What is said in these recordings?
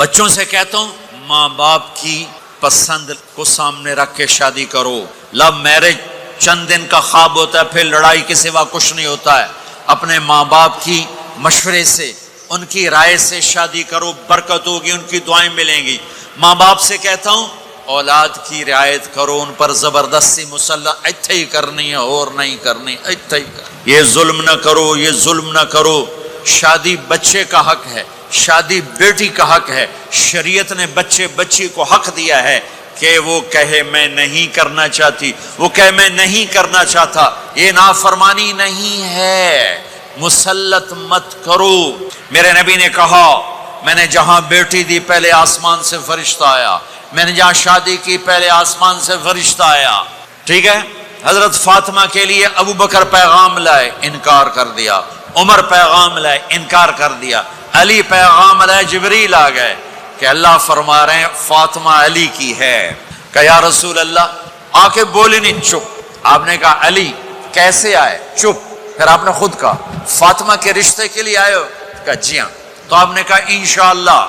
بچوں سے کہتا ہوں ماں باپ کی پسند کو سامنے رکھ کے شادی کرو. لو میرج چند دن کا خواب ہوتا ہے، پھر لڑائی کے سوا کچھ نہیں ہوتا ہے. اپنے ماں باپ کی مشورے سے، ان کی رائے سے شادی کرو، برکت ہوگی، ان کی دعائیں ملیں گی. ماں باپ سے کہتا ہوں اولاد کی رعایت کرو، ان پر زبردستی مسلط ایتھے ہی کرنی ہے اور نہیں کرنی، ایتھے ہی کرنی. یہ ظلم نہ کرو، یہ ظلم نہ کرو. شادی بچے کا حق ہے، شادی بیٹی کا حق ہے. شریعت نے بچی کو حق دیا ہے کہ وہ کہے میں نہیں کرنا چاہتی، وہ کہے میں نہیں کرنا چاہتا. یہ نافرمانی نہیں ہے، مسلط مت کرو. میرے نبی نے کہا میں نے جہاں بیٹی دی پہلے آسمان سے فرشتہ آیا، میں نے جہاں شادی کی پہلے آسمان سے فرشتہ آیا. ٹھیک ہے. حضرت فاطمہ کے لیے ابو بکر پیغام لائے، انکار کر دیا. عمر پیغام لائے، انکار کر دیا. علی پیغام لائے، جبریل آ گئے کہ اللہ فرما رہے ہیں فاطمہ علی کی ہے. کہ یا رسول اللہ، آ کے بولے نہیں، چپ. آپ نے کہا علی کیسے آئے؟ چپ. پھر آپ نے خود کہا فاطمہ کے رشتے کے لیے آئے ہو؟ کہا جی ہاں. تو آپ نے کہا انشاءاللہ.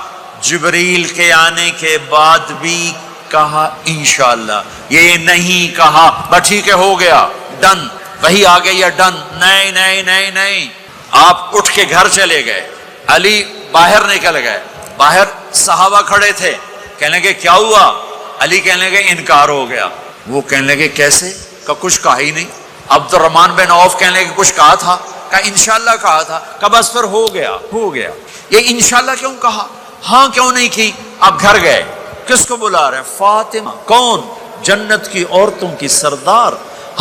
جبریل کے آنے کے بعد بھی کہا انشاءاللہ، یہ نہیں کہا بس ٹھیک ہے ہو گیا ڈن، وہی آ گئی ہے ڈن. نہیں نہیں نہیں نہیں. آپ اٹھ کے گھر چلے گئے، علی باہر نکل گئے. باہر صحابہ کھڑے تھے، کہنے لگے کیا ہوا؟ علی کہنے لگے انکار ہو گیا. وہ کہنے لگے کیسے؟ کہ کچھ کہا ہی نہیں. عبد الرحمن بن عوف کہنے لگے کچھ کہا تھا؟ کہ انشاءاللہ کہا تھا. کہ بس پھر ہو گیا ہو گیا. یہ انشاءاللہ کیوں کہا؟ ہاں کیوں نہیں کی؟ آپ گھر گئے، کس کو بلا رہے ہیں؟ فاطمہ. کون؟ جنت کی عورتوں کی سردار،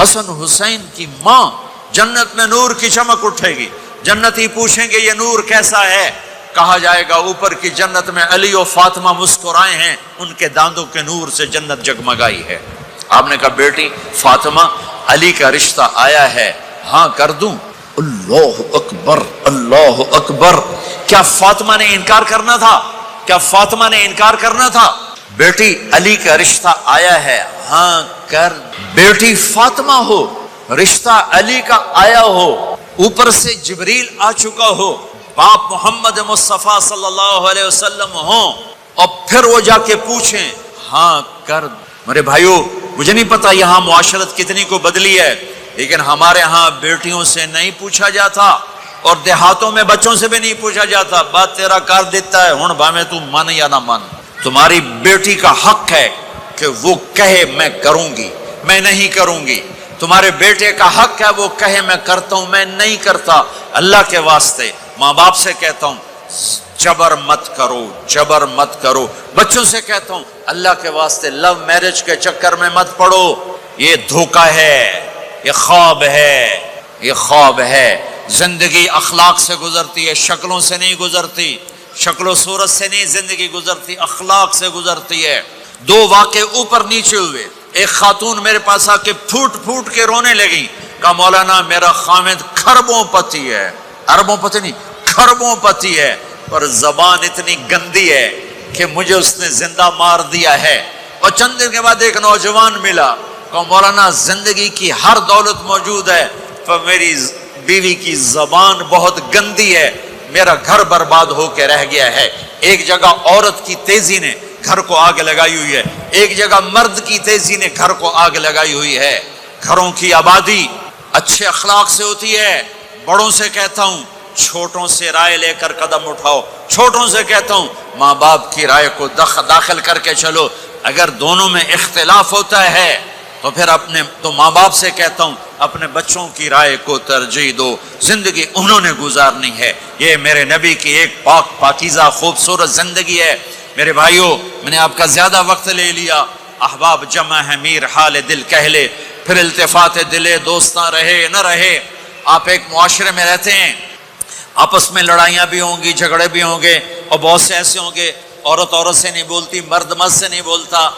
حسن حسین کی ماں. جنت میں نور کی چمک اٹھے گی. جنتی پوچھیں گے یہ نور کیسا ہے؟ کہا جائے گا اوپر کی جنت میں علی و فاطمہ مسکرائے ہیں، ان کے دانتوں کے نور سے جنت جگمگائی ہے. آپ نے کہا بیٹی فاطمہ علی کا رشتہ آیا ہے، ہاں کر دوں؟ اللہ اکبر اللہ اکبر. کیا فاطمہ نے انکار کرنا تھا؟ کیا فاطمہ نے انکار کرنا تھا؟ بیٹی علی کا رشتہ آیا ہے، ہاں کر. بیٹی فاطمہ ہو، رشتہ علی کا آیا ہو، اوپر سے جبریل آ چکا ہو، باپ محمد مصطفیٰ صلی اللہ علیہ وسلم ہوں، اور پھر وہ جا کے پوچھیں ہاں کر. میرے بھائیو، مجھے نہیں پتا یہاں معاشرت کتنی کو بدلی ہے، لیکن ہمارے ہاں بیٹیوں سے نہیں پوچھا جاتا، اور دیہاتوں میں بچوں سے بھی نہیں پوچھا جاتا. بات تیرا کر دیتا ہے ہن بھاویں تو من یا نہ من. تمہاری بیٹی کا حق ہے کہ وہ کہے میں کروں گی، میں نہیں کروں گی. تمہارے بیٹے کا حق ہے وہ کہے میں کرتا ہوں، میں نہیں کرتا. اللہ کے واسطے ماں باپ سے کہتا ہوں جبر مت کرو، جبر مت کرو. بچوں سے کہتا ہوں اللہ کے واسطے لو میرج کے چکر میں مت پڑو. یہ دھوکہ ہے، یہ خواب ہے، یہ خواب ہے. زندگی اخلاق سے گزرتی ہے، شکلوں سے نہیں گزرتی. شکل و صورت سے نہیں زندگی گزرتی، اخلاق سے گزرتی ہے. دو واقعے اوپر نیچے ہوئے. ایک خاتون میرے پاس آ کے پھوٹ پھوٹ کے رونے لگی. کہا مولانا میرا خامد کھربوں پتی ہے، اربوں پتی نہیں کھربوں پتی ہے، پر زبان اتنی گندی ہے کہ مجھے اس نے زندہ مار دیا ہے. اور چند دن کے بعد ایک نوجوان ملا. کہا مولانا زندگی کی ہر دولت موجود ہے، پر میری بیوی کی زبان بہت گندی ہے، میرا گھر برباد ہو کے رہ گیا ہے. ایک جگہ عورت کی تیزی نے گھر کو آگ لگائی ہوئی ہے، ایک جگہ مرد کی تیزی نے گھر کو آگ لگائی ہوئی ہے. گھروں کی آبادی اچھے اخلاق سے ہوتی ہے. بڑوں سے کہتا ہوں چھوٹوں سے رائے لے کر قدم اٹھاؤ. چھوٹوں سے کہتا ہوں ماں باپ کی رائے کو داخل کر کے چلو. اگر دونوں میں اختلاف ہوتا ہے تو ماں باپ سے کہتا ہوں اپنے بچوں کی رائے کو ترجیح دو. زندگی انہوں نے گزارنی ہے. یہ میرے نبی کی ایک پاک پاکیزہ خوبصورت زندگی ہے. میرے بھائیوں، میں نے آپ کا زیادہ وقت لے لیا. احباب جمع ہے میر حال دل کہہ لے، پھر التفات دلے دوستاں رہے نہ رہے. آپ ایک معاشرے میں رہتے ہیں، آپس میں لڑائیاں بھی ہوں گی، جھگڑے بھی ہوں گے، اور بہت سے ایسے ہوں گے عورت عورت سے نہیں بولتی، مرد مرد سے نہیں بولتا.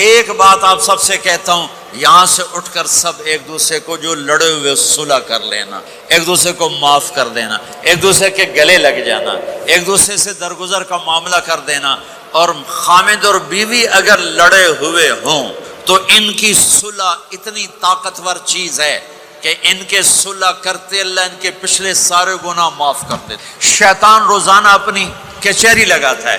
ایک بات آپ سب سے کہتا ہوں، یہاں سے اٹھ کر سب ایک دوسرے کو جو لڑے ہوئے صلح کر لینا، ایک دوسرے کو معاف کر دینا، ایک دوسرے کے گلے لگ جانا، ایک دوسرے سے درگزر کا معاملہ کر دینا. اور خامد اور بیوی اگر لڑے ہوئے ہوں تو ان کی صلح اتنی طاقتور چیز ہے کہ ان کے صلح کرتے اللہ ان کے پچھلے سارے گناہ معاف کر دیتے. شیطان روزانہ اپنی کچہری لگاتا ہے.